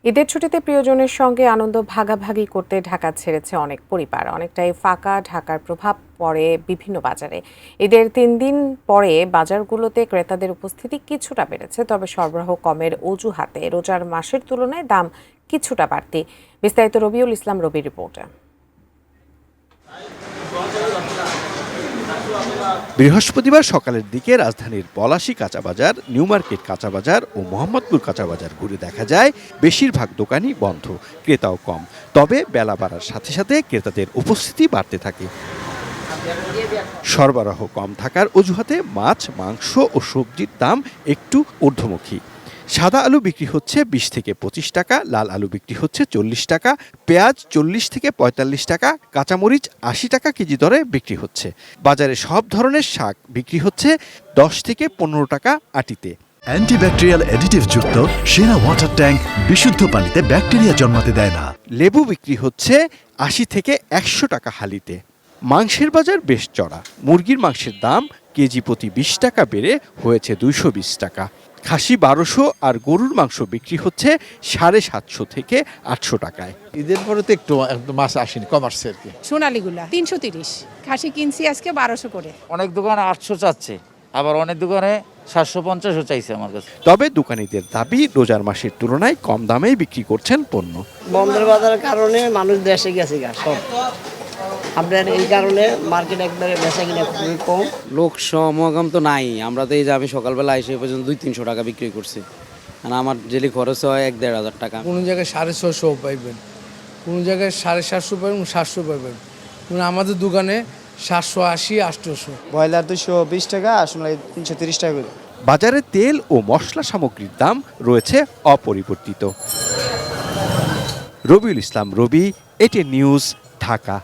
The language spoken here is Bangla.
ঈদের ছুটিতে প্রিয়জনের সঙ্গে আনন্দ ভাগাভাগি করতে ঢাকা ছেড়েছে অনেক পরিবার। অনেকটাই ফাঁকা ঢাকার প্রভাব পড়ে বিভিন্ন বাজারে। ঈদের 3 দিন পরে বাজারগুলোতে ক্রেতাদের উপস্থিতি কিছুটা বেড়েছে, তবে সরবরাহ কমের অজুহাতে রোজার মাসের তুলনায় দাম কিছুটা বাড়তি। বিস্তারিত রবিউল ইসলাম রবির রিপোর্টে। বৃহস্পতিবার সকালের দিকে রাজধানীর পলাশী কাঁচাবাজার, নিউ মার্কেট কাঁচাবাজার ও মোহাম্মদপুর কাঁচাবাজার ঘুরে দেখা যায় বেশিরভাগ দোকানই বন্ধ, ক্রেতাও কম। তবে বেলা বাড়ার সাথে সাথে ক্রেতাদের উপস্থিতি বাড়তে থাকে। সরবরাহ কম থাকার অজুহাতে মাছ, মাংস ও সবজির দাম একটু ঊর্ধ্বমুখী। সাদা আলু বিক্রি হচ্ছে 20 থেকে 25 টাকা, লাল আলু বিক্রি হচ্ছে 40 টাকা, পেঁয়াজ 40 থেকে 45 টাকা, কাঁচামরিচ 80 টাকা কেজি দরে বিক্রি হচ্ছে। বাজারে সব ধরনের শাক বিক্রি হচ্ছে 10 থেকে 15 টাকা আটিতে। অ্যান্টিব্যাকটেরিয়াল অ্যাডিটিভ যুক্ত সেরা ওয়াটার ট্যাঙ্ক বিশুদ্ধ পানিতে ব্যাকটেরিয়া জন্মাতে দেয় না। লেবু বিক্রি হচ্ছে 80 থেকে 100 টাকা হালিতে। মাংসের বাজার বেশ চড়া। মুরগির মাংসের দাম কেজি প্রতি 20 টাকা বেড়ে হয়েছে 220 টাকা। খাসি 1200 আর গরুর মাংস বিক্রি হচ্ছে 750 থেকে 800 টাকায়। ঈদের পরে তো একটু মাছ আসেনি, কম আসছে আর কি। সোনালীগুলা 330, খাসি কিনছি আজকে 1200 করে। অনেক দোকানে 800 চাচ্ছে, আবার অনেক দোকানে 750ও চাইছে আমার কাছে। তবে দোকানীদের দাবি রোজার মাসের তুলনায় কম দামেই বিক্রি করছেন পণ্য। বন্ধের বাজারের কারণে মানুষ দেশে গেছে সব, আপনার এই কারণে মার্কেট একবারে বেচা কিনা খুবই কম। লোক সমাগম তো নাই। আমরা তো এই যে আমি সকালবেলা এসে পর্যন্ত 200-300 টাকা বিক্রি করছি, আর আমার ডেলি খরচ হয় 1-1.5 টাকা। কোনো জায়গায় 650 পাইবেন, কোনো জায়গায় 750 পাইবেন, 700 পাইবেন। আমাদের দোকানে 780-800। ব্রয়লার 220 টাকা, আসলে 330 টাকা করে। বাজারে তেল ও মশলা সামগ্রীর দাম রয়েছে অপরিবর্তিত। রবিউল ইসলাম রবি, এটিএন নিউজ, ঢাকা।